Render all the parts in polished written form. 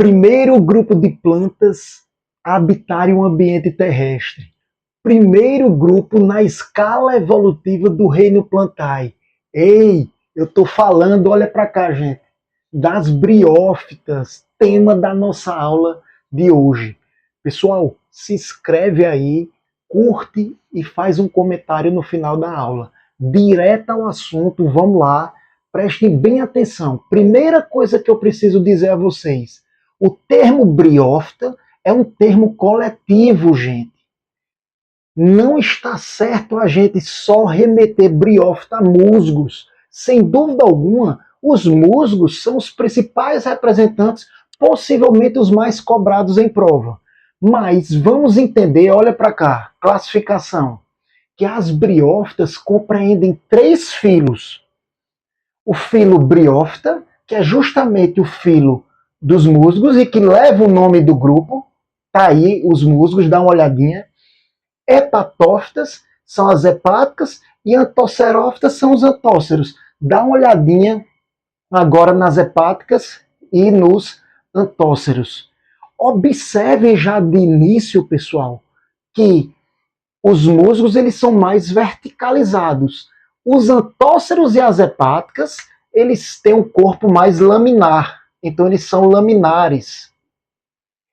Primeiro grupo de plantas a habitarem um ambiente terrestre. Primeiro grupo na escala evolutiva do reino Plantae. Ei, eu estou falando, olha para cá, gente, das briófitas, tema da nossa aula de hoje. Pessoal, se inscreve aí, curte e faz um comentário no final da aula. Direto ao assunto, vamos lá, prestem bem atenção. Primeira coisa que eu preciso dizer a vocês, o termo briófita é um termo coletivo, gente. Não está certo a gente só remeter briófita a musgos. Sem dúvida alguma, os musgos são os principais representantes, possivelmente os mais cobrados em prova. Mas vamos entender, olha para cá, classificação, que as briófitas compreendem 3 filos. O filo briófita, que é justamente o filo dos musgos e que leva o nome do grupo. Tá aí os musgos, dá uma olhadinha. Hepatófitas são as hepáticas e antosserófitas são os antóceros. Dá uma olhadinha agora nas hepáticas e nos antóceros. Observem já de início, pessoal, que os musgos eles são mais verticalizados. Os antóceros e as hepáticas, eles têm um corpo mais laminar. Então eles são laminares.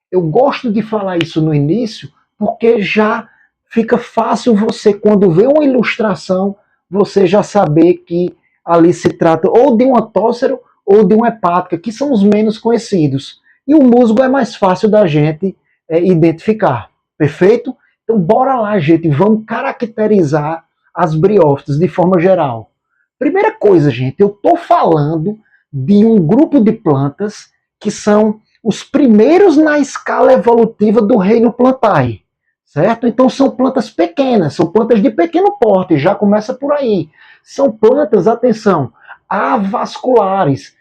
Eu gosto de falar isso no início porque já fica fácil você, quando vê uma ilustração, você já saber que ali se trata ou de um antócero ou de uma hepática, que são os menos conhecidos. E o musgo é mais fácil da gente identificar. Perfeito? Então bora lá, gente, vamos caracterizar as briófitas de forma geral. Primeira coisa, gente, eu estou falando de um grupo de plantas que são os primeiros na escala evolutiva do reino Plantae. Certo? Então são plantas pequenas, são plantas de pequeno porte, já começa por aí. São plantas, atenção, avasculares.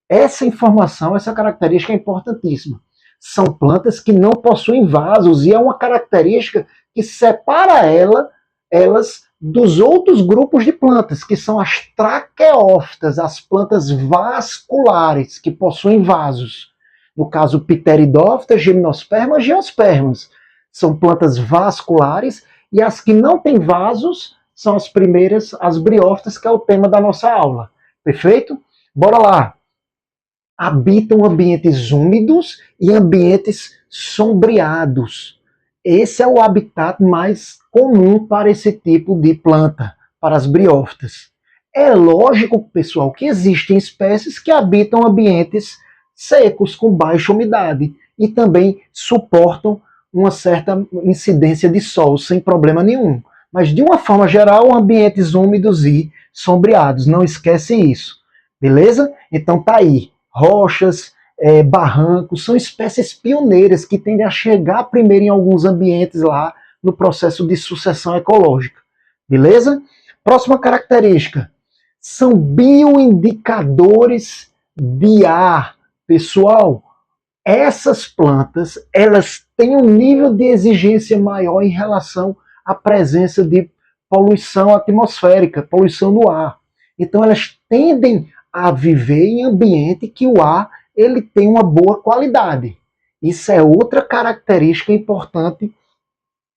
Essa informação, essa característica é importantíssima. São plantas que não possuem vasos e é uma característica que separa elas dos outros grupos de plantas, que são as traqueófitas, as plantas vasculares, que possuem vasos. No caso, pteridófitas, gimnospermas, geospermas. São plantas vasculares, e as que não têm vasos são as primeiras, as briófitas, que é o tema da nossa aula. Perfeito? Bora lá! Habitam ambientes úmidos e ambientes sombreados. Esse é o habitat mais comum para esse tipo de planta, para as briófitas. É lógico, pessoal, que existem espécies que habitam ambientes secos, com baixa umidade, e também suportam uma certa incidência de sol, sem problema nenhum. Mas, de uma forma geral, ambientes úmidos e sombreados. Não esquece isso. Beleza? Então tá aí. Rochas, barrancos, são espécies pioneiras que tendem a chegar primeiro em alguns ambientes lá no processo de sucessão ecológica. Beleza? Próxima característica. São bioindicadores de ar. Pessoal, essas plantas, elas têm um nível de exigência maior em relação à presença de poluição atmosférica, poluição no ar. Então elas tendem a viver em ambiente que o ar ele tem uma boa qualidade. Isso é outra característica importante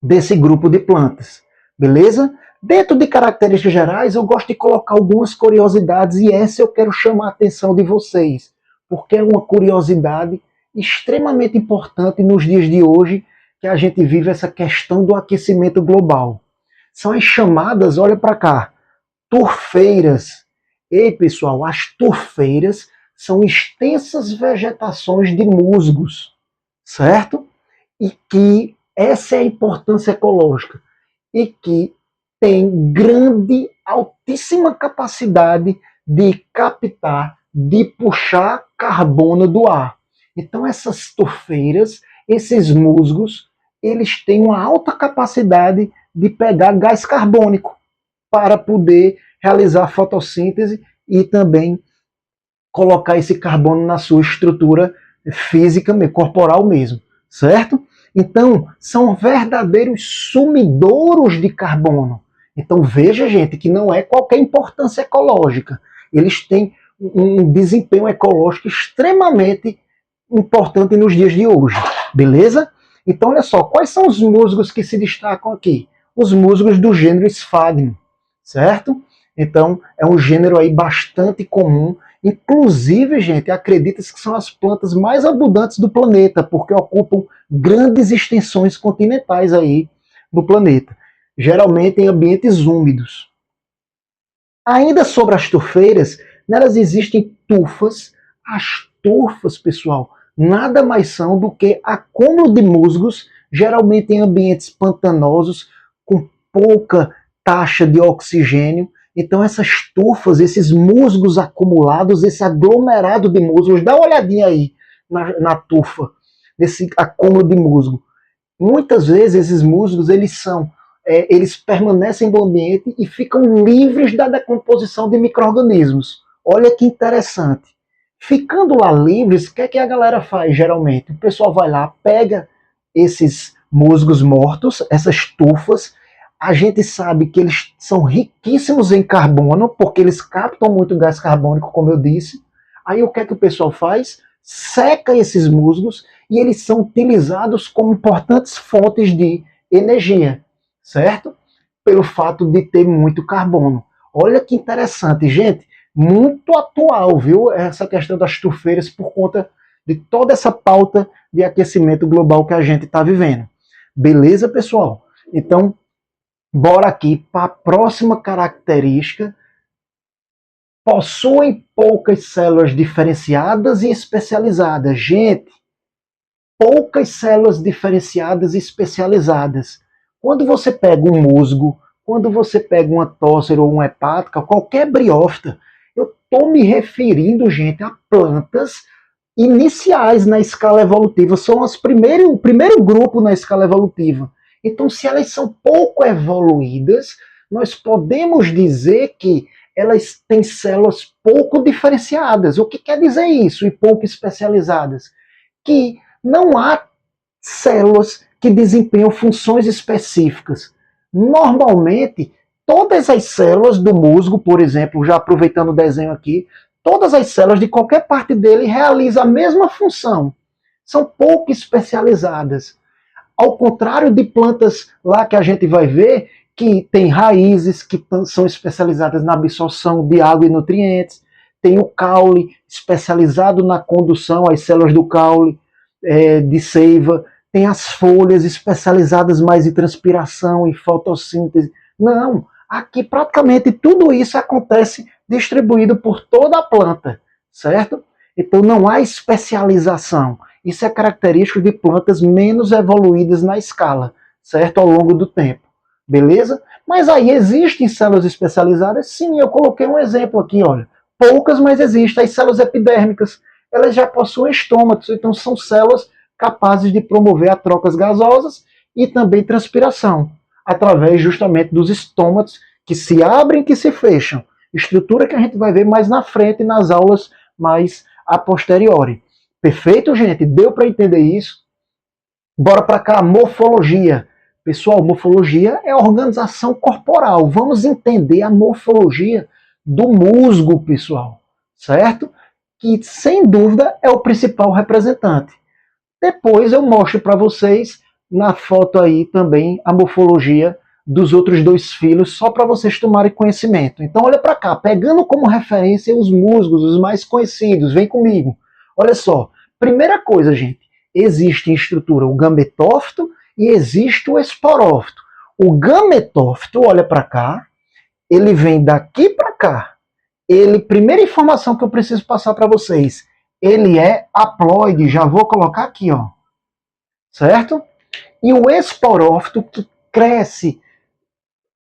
desse grupo de plantas. Beleza? Dentro de características gerais, eu gosto de colocar algumas curiosidades e essa eu quero chamar a atenção de vocês, porque é uma curiosidade extremamente importante nos dias de hoje, que a gente vive essa questão do aquecimento global. São as chamadas, olha para cá, turfeiras. Ei, pessoal, as turfeiras são extensas vegetações de musgos, certo? E que essa é a importância ecológica e que tem grande, altíssima capacidade de captar, de puxar carbono do ar. Então essas turfeiras, esses musgos, eles têm uma alta capacidade de pegar gás carbônico para poder realizar fotossíntese e também colocar esse carbono na sua estrutura física, corporal mesmo, certo? Então, são verdadeiros sumidouros de carbono. Então, veja, gente, que não é qualquer importância ecológica. Eles têm um desempenho ecológico extremamente importante nos dias de hoje, beleza? Então, olha só, quais são os musgos que se destacam aqui? Os musgos do gênero Sphagnum, certo? Então, é um gênero aí bastante comum. Inclusive, gente, acredita-se que são as plantas mais abundantes do planeta, porque ocupam grandes extensões continentais aí no planeta, geralmente em ambientes úmidos. Ainda sobre as tufeiras, nelas existem tufas. As tufas, pessoal, nada mais são do que acúmulo de musgos, geralmente em ambientes pantanosos, com pouca taxa de oxigênio. Então essas tufas, esses musgos acumulados, esse aglomerado de musgos, dá uma olhadinha aí na tufa, nesse acúmulo de musgo. Muitas vezes esses musgos, eles permanecem no ambiente e ficam livres da decomposição de micro-organismos. Olha que interessante. Ficando lá livres, o que a galera faz geralmente? O pessoal vai lá, pega esses musgos mortos, essas tufas. A gente sabe que eles são riquíssimos em carbono, porque eles captam muito gás carbônico, como eu disse. Aí o que o pessoal faz? Seca esses musgos e eles são utilizados como importantes fontes de energia, certo? Pelo fato de ter muito carbono. Olha que interessante, gente. Muito atual, viu? Essa questão das tufeiras por conta de toda essa pauta de aquecimento global que a gente está vivendo. Beleza, pessoal? Então, bora aqui para a próxima característica. Possuem poucas células diferenciadas e especializadas. Gente, poucas células diferenciadas e especializadas. Quando você pega um musgo, quando você pega uma tóxera ou uma hepática, qualquer briófita, eu estou me referindo, gente, a plantas iniciais na escala evolutiva. São o primeiro grupo na escala evolutiva. Então, se elas são pouco evoluídas, nós podemos dizer que elas têm células pouco diferenciadas. O que quer dizer isso? E pouco especializadas? Que não há células que desempenham funções específicas. Normalmente, todas as células do musgo, por exemplo, já aproveitando o desenho aqui, todas as células de qualquer parte dele realizam a mesma função. São pouco especializadas. Ao contrário de plantas lá que a gente vai ver, que tem raízes que são especializadas na absorção de água e nutrientes, tem o caule especializado na condução, as células do caule de seiva, tem as folhas especializadas mais em transpiração, em fotossíntese. Não, aqui praticamente tudo isso acontece distribuído por toda a planta, certo? Então não há especialização. Isso é característico de plantas menos evoluídas na escala, certo? Ao longo do tempo. Beleza? Mas aí existem células especializadas? Sim, eu coloquei um exemplo aqui, olha. Poucas, mas existem. As células epidérmicas, elas já possuem estômatos, então são células capazes de promover as trocas gasosas e também transpiração, através justamente dos estômatos que se abrem e que se fecham. Estrutura que a gente vai ver mais na frente nas aulas mais a posteriori. Perfeito, gente? Deu para entender isso? Bora para cá, morfologia. Pessoal, morfologia é a organização corporal. Vamos entender a morfologia do musgo, pessoal, certo? Que, sem dúvida, é o principal representante. Depois eu mostro para vocês, na foto aí também, a morfologia dos outros dois filos, só para vocês tomarem conhecimento. Então, olha para cá, pegando como referência os musgos, os mais conhecidos, vem comigo. Olha só, primeira coisa, gente, existe em estrutura o gametófito e existe o esporófito. O gametófito, olha para cá, ele vem daqui para cá. Primeira informação que eu preciso passar para vocês, ele é haploide, já vou colocar aqui, ó. Certo? E o esporófito, que cresce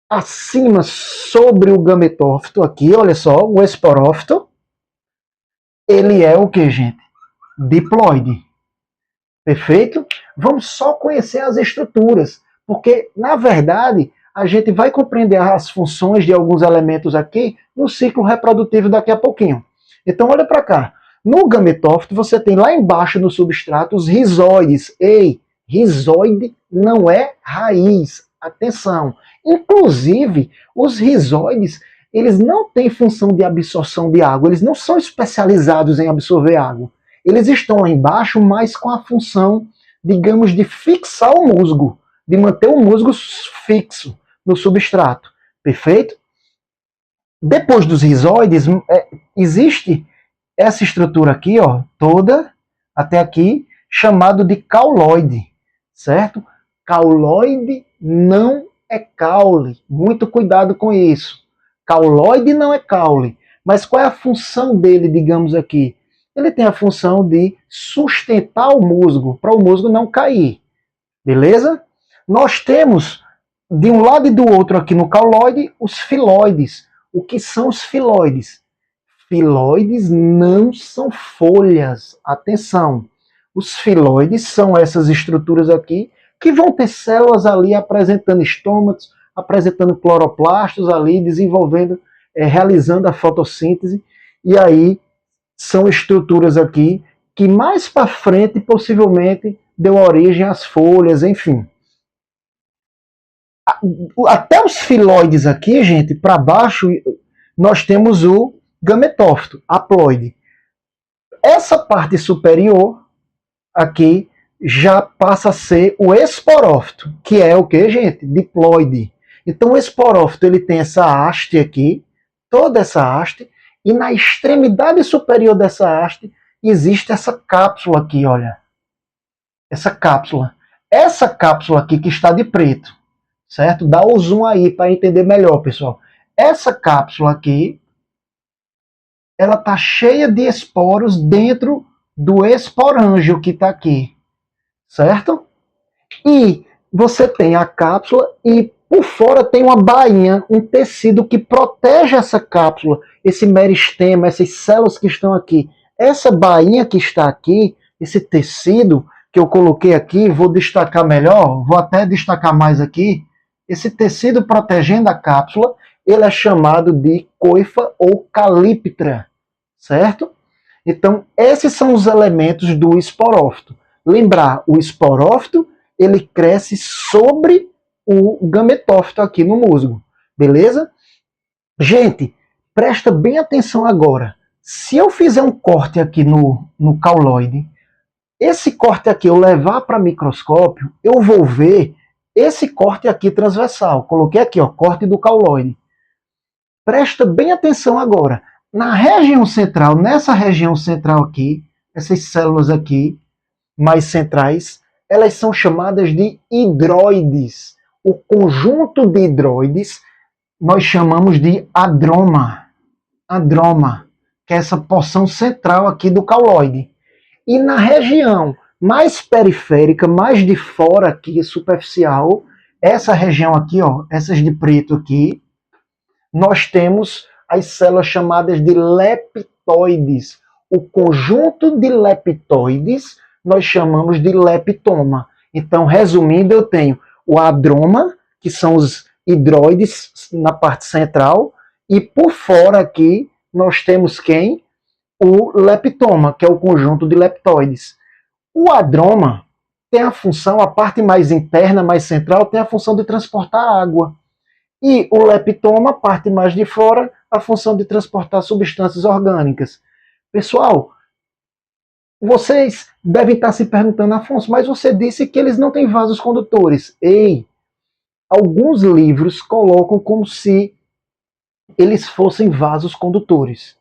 acima sobre o gametófito, aqui, olha só, o esporófito, ele é o que, gente? Diploide. Perfeito? Vamos só conhecer as estruturas, porque, na verdade, a gente vai compreender as funções de alguns elementos aqui no ciclo reprodutivo daqui a pouquinho. Então, olha para cá. No gametófito, você tem lá embaixo no substrato os rizóides. Ei, rizóide não é raiz. Atenção. Inclusive, os rizóides, eles não têm função de absorção de água. Eles não são especializados em absorver água. eles estão lá embaixo, mas com a função, digamos, de fixar o musgo, de manter o musgo fixo no substrato. Perfeito? Depois dos rizoides, existe essa estrutura aqui, ó, toda até aqui, chamado de cauloide, certo? Cauloide não é caule. Muito cuidado com isso. Cauloide não é caule. Mas qual é a função dele, digamos aqui? Ele tem a função de sustentar o musgo, para o musgo não cair. Beleza? Nós temos, de um lado e do outro aqui no cauloide, os filoides. O que são os filoides? Filoides não são folhas. Atenção. Os filoides são essas estruturas aqui que vão ter células ali apresentando estômatos, apresentando cloroplastos ali, desenvolvendo, realizando a fotossíntese. E aí são estruturas aqui que mais para frente possivelmente deu origem às folhas, enfim. Até os filoides aqui, gente, para baixo, nós temos o gametófito, haploide. Essa parte superior aqui já passa a ser o esporófito, que é o que, gente? Diploide. Então o esporófito ele tem essa haste aqui, toda essa haste, e na extremidade superior dessa haste existe essa cápsula aqui, olha. Essa cápsula. Essa cápsula aqui que está de preto, certo? Dá o zoom aí para entender melhor, pessoal. Essa cápsula aqui, ela está cheia de esporos dentro do esporângio que está aqui, certo? E você tem a cápsula e por fora tem uma bainha, um tecido que protege essa cápsula, esse meristema, essas células que estão aqui. Essa bainha que está aqui, esse tecido que eu coloquei aqui, vou destacar melhor, vou até destacar mais aqui, esse tecido protegendo a cápsula, ele é chamado de coifa ou calíptra, certo? Então, esses são os elementos do esporófito. Lembrar, o esporófito, ele cresce sobre o gametófito aqui no musgo, beleza? Gente, presta bem atenção agora. Se eu fizer um corte aqui no cauloide, esse corte aqui eu levar para microscópio, eu vou ver esse corte aqui transversal. Coloquei aqui, ó, corte do cauloide. Presta bem atenção agora. Na região central, nessa região central aqui, essas células aqui, mais centrais, elas são chamadas de hidroides. O conjunto de hidroides nós chamamos de adroma. Adroma, que é essa porção central aqui do cauloide. E na região mais periférica, mais de fora aqui, superficial, essa região aqui, ó, essas de preto aqui, nós temos as células chamadas de leptoides. O conjunto de leptoides nós chamamos de leptoma. Então, resumindo, eu tenho o adroma, que são os hidroides na parte central, e por fora aqui nós temos quem? O leptoma, que é o conjunto de leptoides. O adroma tem a função, a parte mais interna, mais central, tem a função de transportar água. E o leptoma, a parte mais de fora, a função de transportar substâncias orgânicas. Pessoal, vocês devem estar se perguntando, Afonso, mas você disse que eles não têm vasos condutores. Ei, alguns livros colocam como se eles fossem vasos condutores.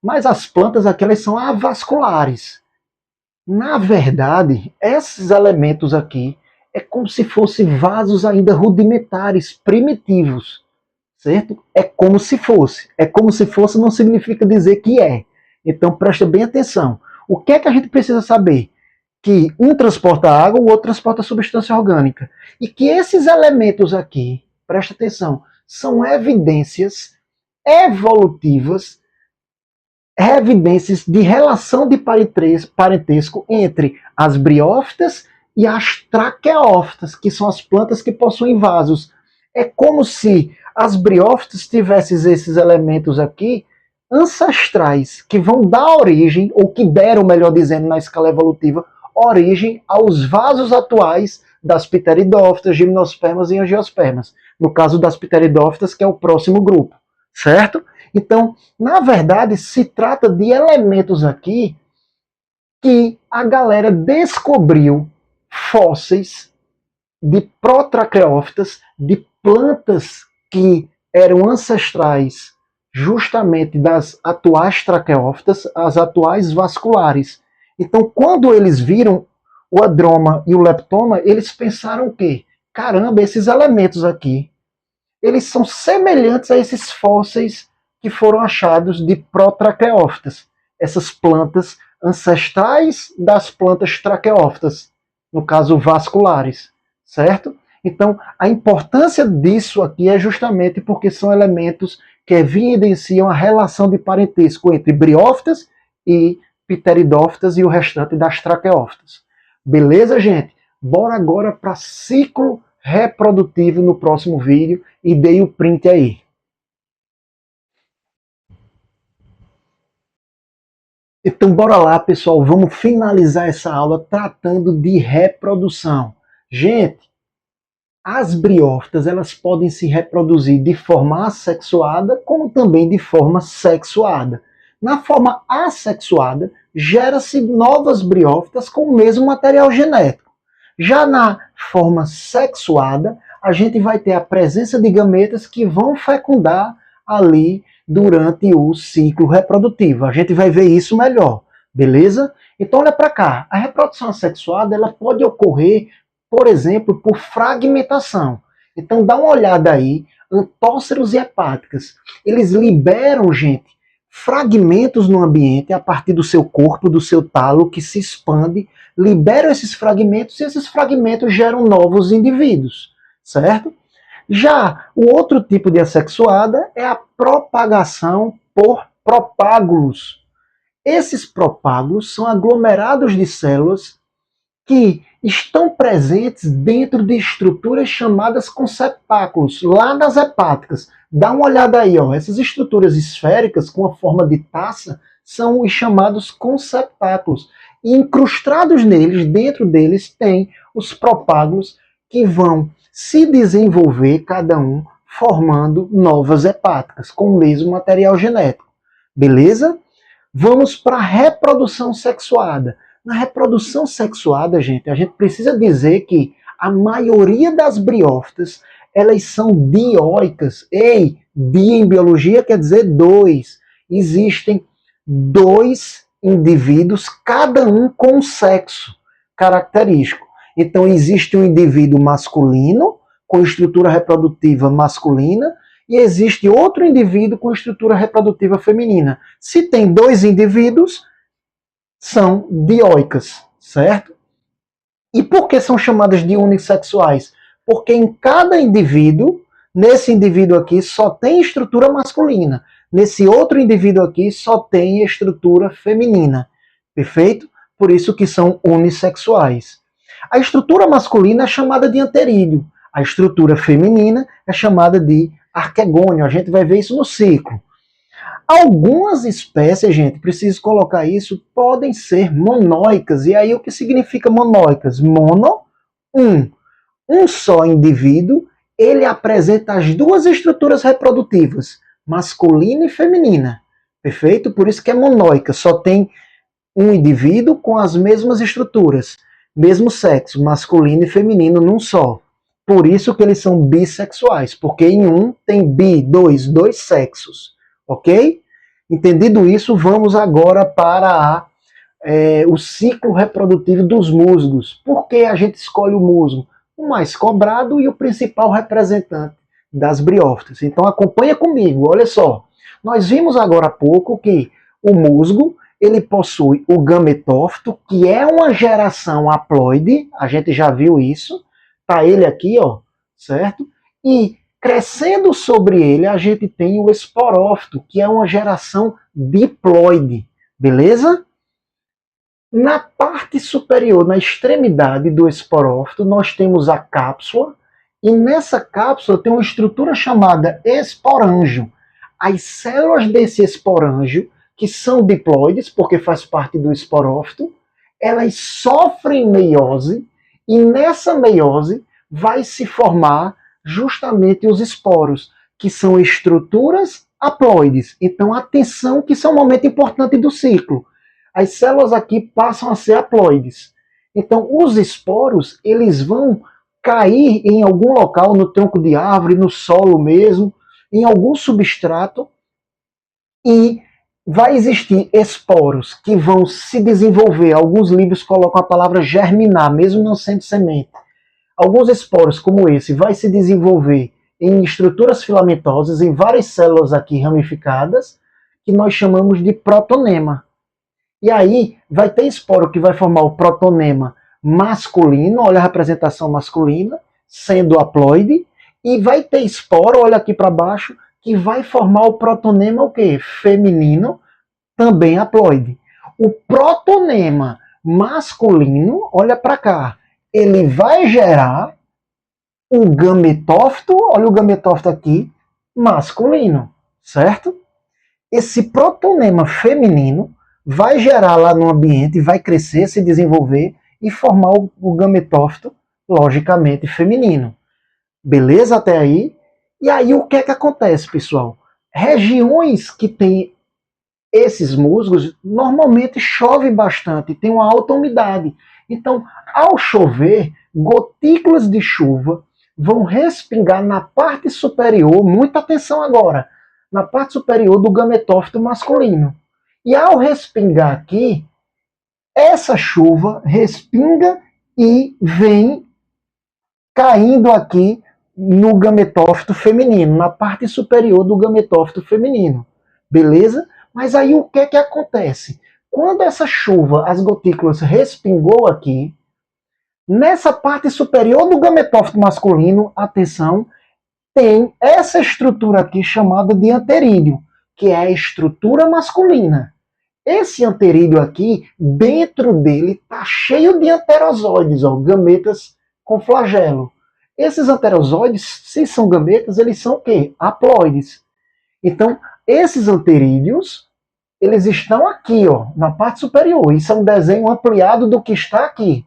Mas as plantas aqui, elas são avasculares. Na verdade, esses elementos aqui é como se fossem vasos ainda rudimentares, primitivos, certo? É como se fosse. É como se fosse não significa dizer que é. Então presta bem atenção. O que é que a gente precisa saber? Que um transporta água, o outro transporta substância orgânica. E que esses elementos aqui, presta atenção, são evidências evolutivas, evidências de relação de parentesco entre as briófitas e as traqueófitas, que são as plantas que possuem vasos. É como se as briófitas tivessem esses elementos aqui ancestrais, que vão dar origem, ou que deram, melhor dizendo, na escala evolutiva, origem aos vasos atuais das pteridófitas, gimnospermas e angiospermas. No caso das pteridófitas, que é o próximo grupo, certo? Então, na verdade, se trata de elementos aqui que a galera descobriu fósseis de protraqueófitas, de plantas que eram ancestrais justamente das atuais traqueófitas, as atuais vasculares. Então, quando eles viram o adroma e o leptoma, eles pensaram o quê? Caramba, esses elementos aqui, eles são semelhantes a esses fósseis que foram achados de protraqueófitas, essas plantas ancestrais das plantas traqueófitas, no caso vasculares, certo? Então, a importância disso aqui é justamente porque são elementos que evidenciam a relação de parentesco entre briófitas e pteridófitas e o restante das traqueófitas. Beleza, gente? Bora agora para ciclo reprodutivo no próximo vídeo e dei o print aí. Então bora lá, pessoal, vamos finalizar essa aula tratando de reprodução. Gente, as briófitas, elas podem se reproduzir de forma assexuada, como também de forma sexuada. Na forma assexuada, gera-se novas briófitas com o mesmo material genético. Já na forma sexuada, a gente vai ter a presença de gametas que vão fecundar ali durante o ciclo reprodutivo. A gente vai ver isso melhor, beleza? Então olha para cá, a reprodução assexuada ela pode ocorrer, por exemplo, por fragmentação. Então dá uma olhada aí, antóceros e hepáticas. Eles liberam, gente, fragmentos no ambiente a partir do seu corpo, do seu talo, que se expande, liberam esses fragmentos e esses fragmentos geram novos indivíduos, certo? Já o outro tipo de assexuada é a propagação por propágulos. Esses propágulos são aglomerados de células que estão presentes dentro de estruturas chamadas conceptáculos, lá nas hepáticas. Dá uma olhada aí, ó. Essas estruturas esféricas com a forma de taça são os chamados conceptáculos. E incrustados neles, dentro deles, tem os propágulos que vão se desenvolver, cada um, formando novas hepáticas, com o mesmo material genético. Beleza? Vamos para a reprodução sexuada. Na reprodução sexuada, gente, a gente precisa dizer que a maioria das briófitas, elas são dioicas. Ei, di em biologia quer dizer dois. Existem dois indivíduos, cada um com um sexo característico. Então existe um indivíduo masculino, com estrutura reprodutiva masculina, e existe outro indivíduo com estrutura reprodutiva feminina. Se tem dois indivíduos, são dioicas, certo? E por que são chamadas de unissexuais? Porque em cada indivíduo, nesse indivíduo aqui só tem estrutura masculina, nesse outro indivíduo aqui só tem estrutura feminina, perfeito? Por isso que são unissexuais. A estrutura masculina é chamada de anterídeo, a estrutura feminina é chamada de arquegônio, a gente vai ver isso no ciclo. Algumas espécies, gente, preciso colocar isso, podem ser monóicas. E aí o que significa monóicas? Mono, um só indivíduo, ele apresenta as duas estruturas reprodutivas, masculina e feminina. Perfeito? Por isso que é monóica, só tem um indivíduo com as mesmas estruturas, mesmo sexo, masculino e feminino num só. Por isso que eles são bissexuais, porque em um tem dois sexos. Ok? Entendido isso, vamos agora para o ciclo reprodutivo dos musgos. Por que a gente escolhe o musgo? O mais cobrado e o principal representante das briófitas. Então acompanha comigo, olha só. Nós vimos agora há pouco que o musgo ele possui o gametófito, que é uma geração haploide, a gente já viu isso, tá ele aqui, ó, certo? E crescendo sobre ele, a gente tem o esporófito, que é uma geração diploide, beleza? Na parte superior, na extremidade do esporófito, nós temos a cápsula, e nessa cápsula tem uma estrutura chamada esporângio. As células desse esporângio, que são diploides, porque faz parte do esporófito, elas sofrem meiose, e nessa meiose vai se formar justamente os esporos, que são estruturas haploides. Então, atenção que isso é um momento importante do ciclo. as células aqui passam a ser haploides. Então, os esporos, eles vão cair em algum local, no tronco de árvore, no solo mesmo, em algum substrato, e vai existir esporos que vão se desenvolver. Alguns livros colocam a palavra germinar, mesmo não sendo semente. Alguns esporos, como esse, vai se desenvolver em estruturas filamentosas, em várias células aqui ramificadas, que nós chamamos de protonema. E aí vai ter esporo que vai formar o protonema masculino, olha a representação masculina, sendo haploide, e vai ter esporo, olha aqui para baixo, que vai formar o protonema o quê? Feminino, também haploide. O protonema masculino, olha para cá, ele vai gerar o gametófito, olha o gametófito aqui, masculino, certo? Esse protonema feminino vai gerar lá no ambiente, vai crescer, se desenvolver e formar o gametófito, logicamente, feminino. Beleza até aí? E aí o que é que acontece, pessoal? Regiões que tem esses musgos, normalmente chove bastante, tem uma alta umidade. Então, ao chover, gotículas de chuva vão respingar na parte superior, muita atenção agora, na parte superior do gametófito masculino. E ao respingar aqui, essa chuva respinga e vem caindo aqui no gametófito feminino, na parte superior do gametófito feminino. Beleza? Mas aí o que é que acontece? Quando essa chuva, as gotículas respingou aqui, nessa parte superior do gametófito masculino, atenção, tem essa estrutura aqui chamada de anterídeo, que é a estrutura masculina. Esse anterídeo aqui, dentro dele, está cheio de anterozoides, ó, gametas com flagelo. Esses anterozoides, se são gametas, eles são o quê? Haploides. Então, esses anterídeos, eles estão aqui, ó, na parte superior. Isso é um desenho ampliado do que está aqui.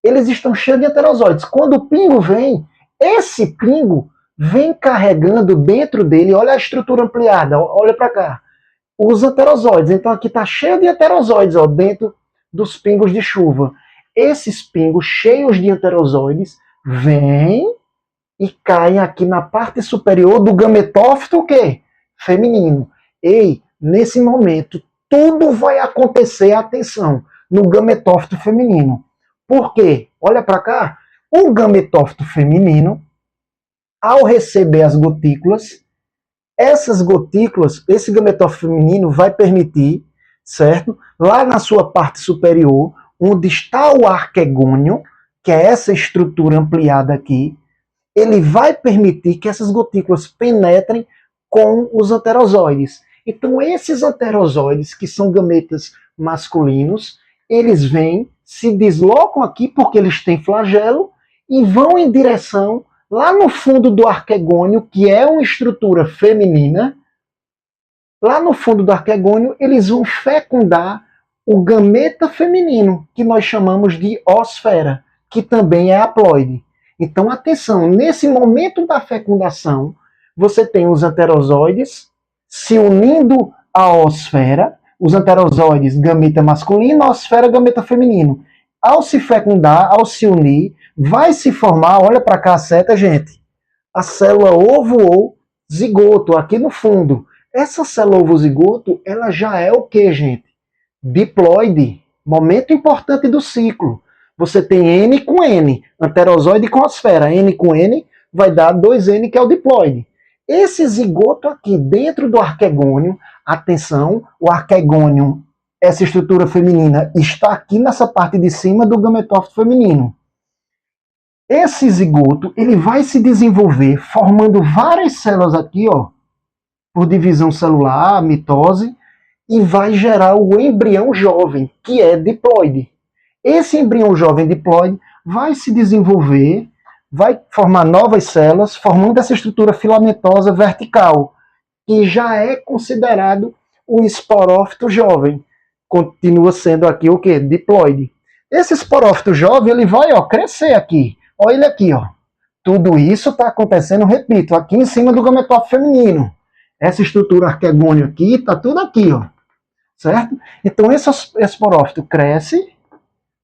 Eles estão cheios de anterozoides. Quando o pingo vem, esse pingo vem carregando dentro dele, olha a estrutura ampliada, olha para cá, os anterozoides. Então aqui está cheio de anterozoides, ó, dentro dos pingos de chuva. Esses pingos cheios de anterozoides vêm e caem aqui na parte superior do gametófito o quê? Feminino. Ei, nesse momento, tudo vai acontecer, atenção, no gametófito feminino. Por quê? Olha para cá. O gametófito feminino, ao receber as gotículas, essas gotículas, esse gametófito feminino vai permitir, certo? Lá na sua parte superior, onde está o arquegônio, que é essa estrutura ampliada aqui, ele vai permitir que essas gotículas penetrem com os anterozoides. Então, esses anterozoides, que são gametas masculinos, eles vêm, se deslocam aqui porque eles têm flagelo e vão em direção lá no fundo do arquegônio, que é uma estrutura feminina. Lá no fundo do arquegônio, eles vão fecundar o gameta feminino, que nós chamamos de ósfera, que também é haploide. Então, atenção, nesse momento da fecundação, você tem os anterozoides se unindo à ósfera, os anterozoides gameta masculino, ósfera gameta feminino. Ao se fecundar, ao se unir, vai se formar, olha para cá a seta, gente, a célula ovo ou zigoto, aqui no fundo. Essa célula ovo zigoto, ela já é o que, gente? Diploide, momento importante do ciclo. Você tem N com N, anterozoide com osfera. N com N vai dar 2N, que é o diploide. Esse zigoto aqui dentro do arquegônio, atenção, o arquegônio, essa estrutura feminina, está aqui nessa parte de cima do gametófito feminino. Esse zigoto, ele vai se desenvolver formando várias células aqui, ó, por divisão celular, mitose, e vai gerar o embrião jovem, que é diploide. Esse embrião jovem diploide vai se desenvolver, vai formar novas células, formando essa estrutura filamentosa vertical, que já é considerado o esporófito jovem. Continua sendo aqui o quê? Diploide. Esse esporófito jovem, ele vai, ó, crescer aqui. Olha ele aqui, ó. Tudo isso está acontecendo, repito, aqui em cima do gametófito feminino. Essa estrutura arquegônio aqui, está tudo aqui, ó. certo? Então esse esporófito cresce,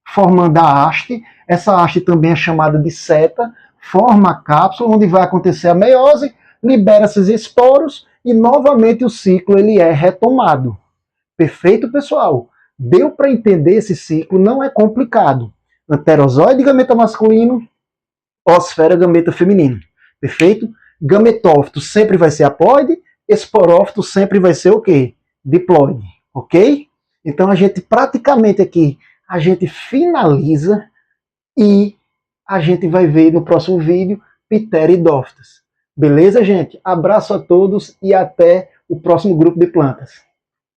formando a haste. Essa haste também é chamada de seta, forma a cápsula, onde vai acontecer a meiose, libera esses esporos e novamente o ciclo ele é retomado. Perfeito, pessoal? Deu para entender esse ciclo, não é complicado. Anterozoide, gameta masculino, osfera, gameta feminino. Perfeito? Gametófito sempre vai ser haploide, esporófito sempre vai ser o quê? Diploide. Ok? Então a gente praticamente aqui, a gente finaliza e a gente vai ver no próximo vídeo Pteridófitas. Beleza, gente? Abraço a todos e até o próximo grupo de plantas.